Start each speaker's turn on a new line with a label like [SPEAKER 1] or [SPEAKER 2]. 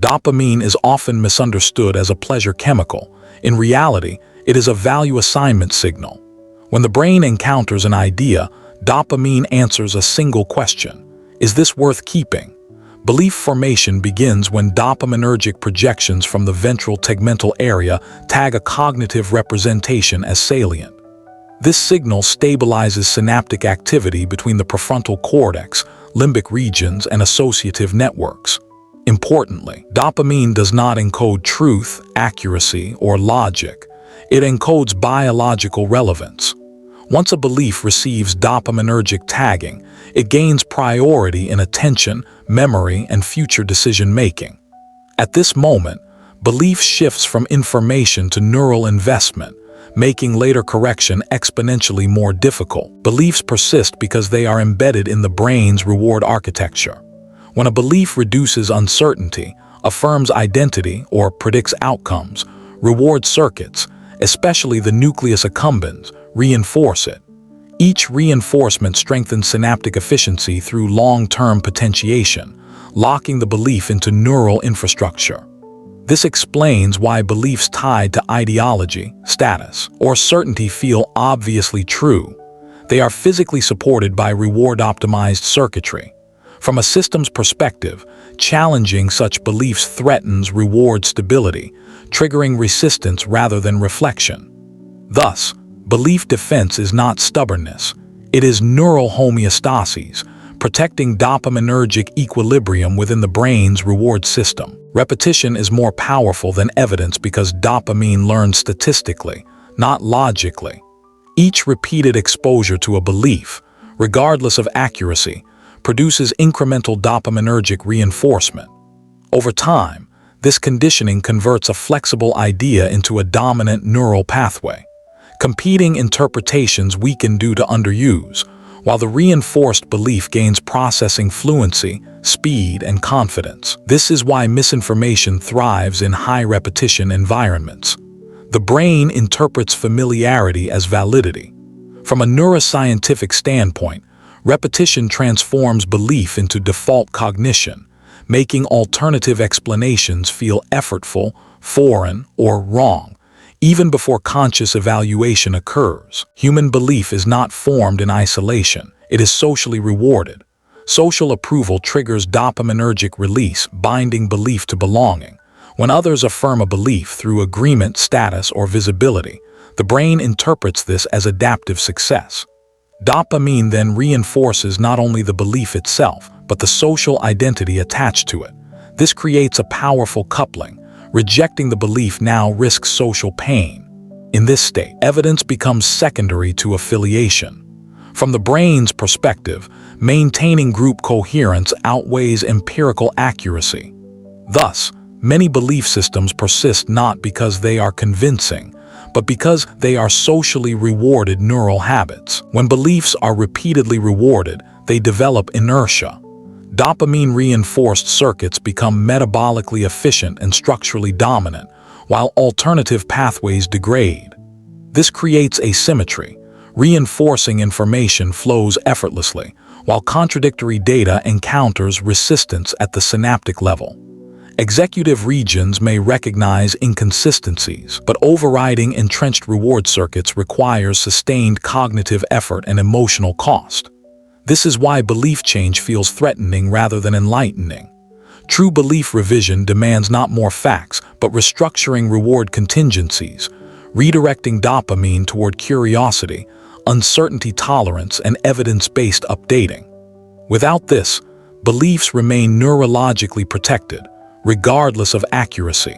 [SPEAKER 1] Dopamine is often misunderstood as a pleasure chemical. In reality, it is a value assignment signal. When the brain encounters an idea, dopamine answers a single question: is this worth keeping? Belief formation begins when dopaminergic projections from the ventral tegmental area tag a cognitive representation as salient. This signal stabilizes synaptic activity between the prefrontal cortex, limbic regions, and associative networks. Importantly, dopamine does not encode truth, accuracy, or logic. It encodes biological relevance. Once a belief receives dopaminergic tagging, it gains priority in attention, memory, and future decision-making. At this moment, belief shifts from information to neural investment, making later correction exponentially more difficult. Beliefs persist because they are embedded in the brain's reward architecture. When a belief reduces uncertainty, affirms identity, or predicts outcomes, reward circuits, especially the nucleus accumbens, reinforce it. Each reinforcement strengthens synaptic efficiency through long-term potentiation, locking the belief into neural infrastructure. This explains why beliefs tied to ideology, status, or certainty feel obviously true. They are physically supported by reward-optimized circuitry. From a systems perspective, challenging such beliefs threatens reward stability, triggering resistance rather than reflection. Thus, belief defense is not stubbornness. It is neural homeostasis, protecting dopaminergic equilibrium within the brain's reward system. Repetition is more powerful than evidence because dopamine learns statistically, not logically. Each repeated exposure to a belief, regardless of accuracy, produces incremental dopaminergic reinforcement. Over time, this conditioning converts a flexible idea into a dominant neural pathway. Competing interpretations weaken due to underuse, while the reinforced belief gains processing fluency, speed, and confidence. This is why misinformation thrives in high-repetition environments. The brain interprets familiarity as validity. From a neuroscientific standpoint, repetition transforms belief into default cognition, making alternative explanations feel effortful, foreign, or wrong, even before conscious evaluation occurs. Human belief is not formed in isolation. It is socially rewarded. Social approval triggers dopaminergic release, binding belief to belonging. When others affirm a belief through agreement, status, or visibility, the brain interprets this as adaptive success. Dopamine then reinforces not only the belief itself, but the social identity attached to it. This creates a powerful coupling. Rejecting the belief now risks social pain. In this state, evidence becomes secondary to affiliation. From the brain's perspective, maintaining group coherence outweighs empirical accuracy. Thus, many belief systems persist not because they are convincing, but because they are socially rewarded neural habits. When beliefs are repeatedly rewarded, they develop inertia. Dopamine-reinforced circuits become metabolically efficient and structurally dominant, while alternative pathways degrade. This creates asymmetry. Reinforcing information flows effortlessly, while contradictory data encounters resistance at the synaptic level. Executive regions may recognize inconsistencies, but overriding entrenched reward circuits requires sustained cognitive effort and emotional cost. This is why belief change feels threatening rather than enlightening. True belief revision demands not more facts, but restructuring reward contingencies, redirecting dopamine toward curiosity, uncertainty tolerance, and evidence-based updating. Without this, beliefs remain neurologically protected, regardless of accuracy.